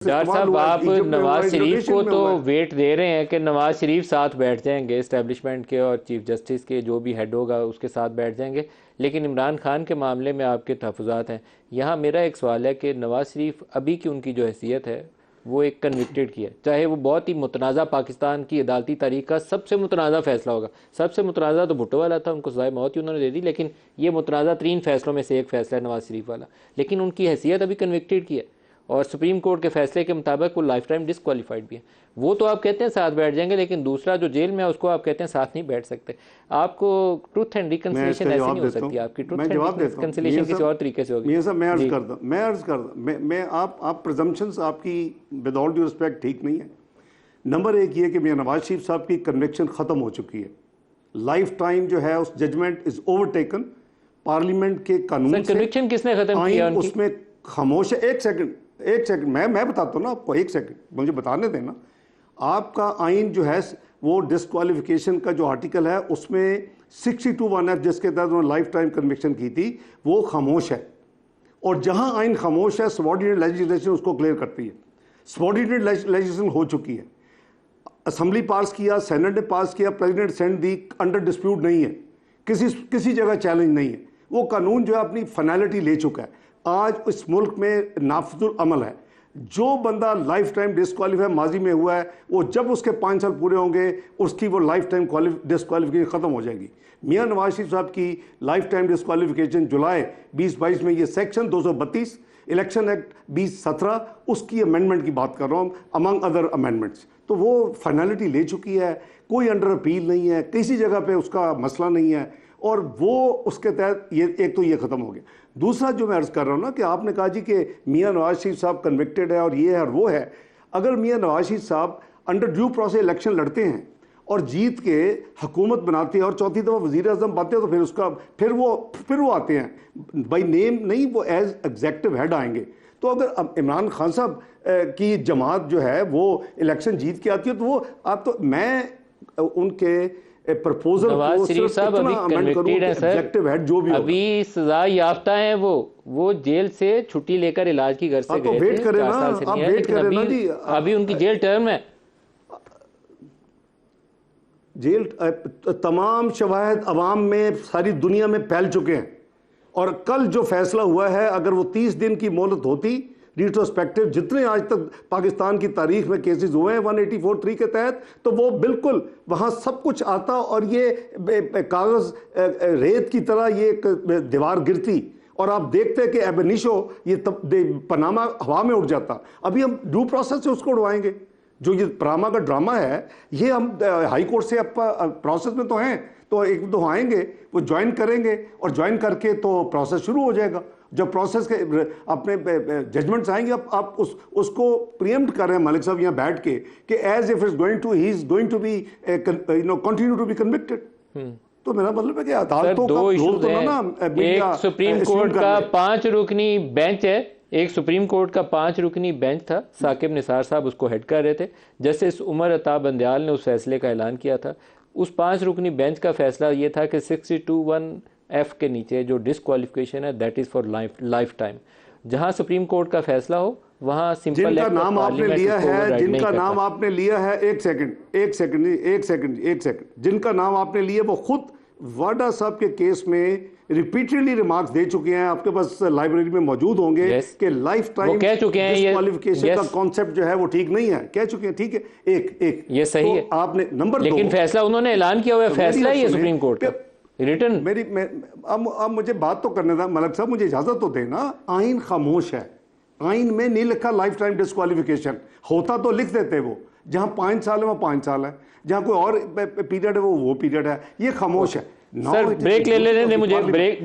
Doctor साहब, आप नवाज शरीफ को तो वेट दे रहे हैं कि नवाज शरीफ साथ बैठ जाएंगे इस्टेब्लिशमेंट के और चीफ जस्टिस के, जो भी हेड होगा उसके साथ बैठ जाएंगे, लेकिन इमरान खान के मामले में आपके तहफ़्फ़ुज़ात हैं। यहाँ मेरा एक सवाल है कि नवाज शरीफ अभी की उनकी जो हैसियत है वो एक कन्विक्टेड की है, चाहे वो बहुत ही मुतनाज़ा पाकिस्तान की अदालती तारीख का सबसे मुतनाज़ा फैसला होगा। सबसे मुतनाज़ा तो भुट्टो वाला था, उनको सज़ाए मौत ही उन्होंने दे दी, लेकिन ये मुतनाज़ा तरीन फैसलों में से एक फैसला है नवाज शरीफ वाला, लेकिन उनकी हैसियत अभी कन्विक्टेड की है और सुप्रीम कोर्ट के फैसले के मुताबिक वो लाइफ टाइम डिसक्वालीफाइड भी है। वो तो आप कहते हैं साथ बैठ जाएंगे, लेकिन दूसरा जो जेल में है उसको आप कहते हैं साथ नहीं बैठ सकते। आपको ट्रुथ एंड रिकंसिलिएशन ऐसे नहीं हो सकती, आपकी ट्रुथ एंड रिकंसिलिएशन किसी और तरीके से होगी। मैं अर्ज करता आप प्रिजम्पशंस आपकी विद ऑल ड्यू रिस्पेक्ट ठीक नहीं है। नंबर एक ये कि मियां नवाज शरीफ साहब की कन्विक्शन खत्म हो चुकी है, लाइफ टाइम जो है उस जजमेंट इज ओवरटेकन पार्लियामेंट के कानून से। कन्विक्शन किसने खत्म किया उनकी? उसमें खामोश है। एक सेकंड मैं बताता हूँ ना आपको, एक सेकंड मुझे बताने देना। आपका आइन जो है वो डिस्क्वालिफिकेशन का जो आर्टिकल है उसमें 62(1)(f) जिसके तहत उन्होंने लाइफ टाइम कन्विक्शन की थी वो खामोश है, और जहां आइन खामोश है सबऑर्डिनेट लेजिस्लेशन उसको क्लियर करती है। सबऑर्डिनेट लेजिस्लेशन हो चुकी है, असेंबली पास किया, सेनेट ने पास किया, president send the, under dispute नहीं है, किसी जगह चैलेंज नहीं है। वो कानून जो है अपनी फाइनलिटी ले चुका है। आज इस मुल्क में नाफिजुल अमल है। जो बंदा लाइफ टाइम डिस्क्वालीफाई माजी में हुआ है, वो जब उसके 5 साल पूरे होंगे उसकी वो लाइफ टाइम डिस्क्वालिफिकेशन खत्म हो जाएगी। मियां नवाज शरीफ साहब की लाइफ टाइम डिस्क्वालिफिकेशन जुलाई 2022 में ये सेक्शन 232 इलेक्शन एक्ट 2017 उसकी अमेंडमेंट की बात कर रहा हूँ, अमंग अदर अमेंडमेंट्स। तो वो फाइनलिटी ले चुकी है, कोई अंडर अपील नहीं है, किसी जगह पे उसका मसला नहीं है, और वो उसके तहत ये एक तो ये खत्म हो गया। दूसरा जो मैं अर्ज कर रहा हूँ ना कि आपने कहा जी कि मियां नवाज शरीफ साहब कन्विक्टेड है और ये है और वो है। अगर मियां नवाज शरीफ साहब अंडर ड्यू प्रोसेस इलेक्शन लड़ते हैं और जीत के हुकूमत बनाते हैं और चौथी दफ़ा वज़ीर आज़म बनते हैं, तो फिर वो आते हैं बाई नेम नहीं, वो एज एग्जेक्टिव हेड आएंगे। तो अगर इमरान खान साहब की जमात जो है वो इलेक्शन जीत के आती है, तो वो आप तो मैं उनके प्रपोजल नवाज शरीफ साहब अभी कन्विक्टेड है सर, जो भी अभी सजा याफ्ता है, वो जेल से छुट्टी लेकर इलाज की घर से गए थे, 4 साल से नहीं है, लेकिन अभी उनकी जेल टर्म है। जेल तमाम शवाहिद अवाम में सारी दुनिया में फैल चुके हैं, और कल जो फैसला हुआ है अगर वो 30 दिन की मोहलत होती रिट्रोस्पेक्टिव, जितने आज तक पाकिस्तान की तारीख में केसेस हुए हैं 184(3) के तहत, तो वो बिल्कुल वहाँ सब कुछ आता और ये कागज़ रेत की तरह ये दीवार गिरती और आप देखते कि एबनिशो ये पनामा हवा में उड़ जाता। अभी हम ड्यू प्रोसेस से उसको उड़वाएंगे। जो ये पनामा का ड्रामा है ये हम हाई कोर्ट से प्रोसेस में तो हैं, तो एक तो आएंगे, वो ज्वाइन करेंगे और ज्वाइन करके तो प्रोसेस शुरू हो जाएगा। जब प्रोसेस के अपने जजमेंट्स आएंगे, आप उसको प्रीएम्प्ट कर रहे हैं मलिक साहब यहाँ बैठ के कि as if he is going to be continue to be convicted. तो मेरा मतलब है कि अदालतों का रोल तो ना, एक सुप्रीम कोर्ट का 5 रुकनी बेंच है, एक सुप्रीम कोर्ट का 5 रुकनी बेंच था, साकिब निसार साहब उसको हेड कर रहे थे। जस्टिस उमर अता बंदयाल ने उस फैसले का ऐलान किया था। उस 5 रुकनी बेंच का फैसला ये था कि 62(1)(f) के नीचे जो डिसक्वालिफिकेशन है that is for life time. जहां सुप्रीम कोर्ट का फैसला हो वहां सिंपल जिनका नाम आपने लिया है, एक सेकंड, जिनका नाम आपने लिया वो खुद वाडा साहब के केस में रिपीटेडली रिमार्क्स दे चुके हैं, आपके पास लाइब्रेरी में मौजूद होंगे कि लाइफ टाइम डिस्क्वालिफिकेशन का कॉन्सेप्ट जो है वो ठीक नहीं है, कह चुके हैं। ठीक है, एक ये सही है आपने नंबर, लेकिन फैसला उन्होंने ऐलान किया हुआ है, फैसला ही है सुप्रीम कोर्ट का रिटर्न। अब मुझे बात तो करने था मलिक साहब, मुझे इजाजत तो देना। आइन खामोश है, आइन में नहीं लिखा लाइफ टाइम डिस्क्वालिफिकेशन, होता तो लिख देते वो, जहां 5 साल है वो 5 साल है, जहां कोई और पीरियड है वो पीरियड है, ये खामोश है। सर ब्रेक ले लेने मुझे ब्रेक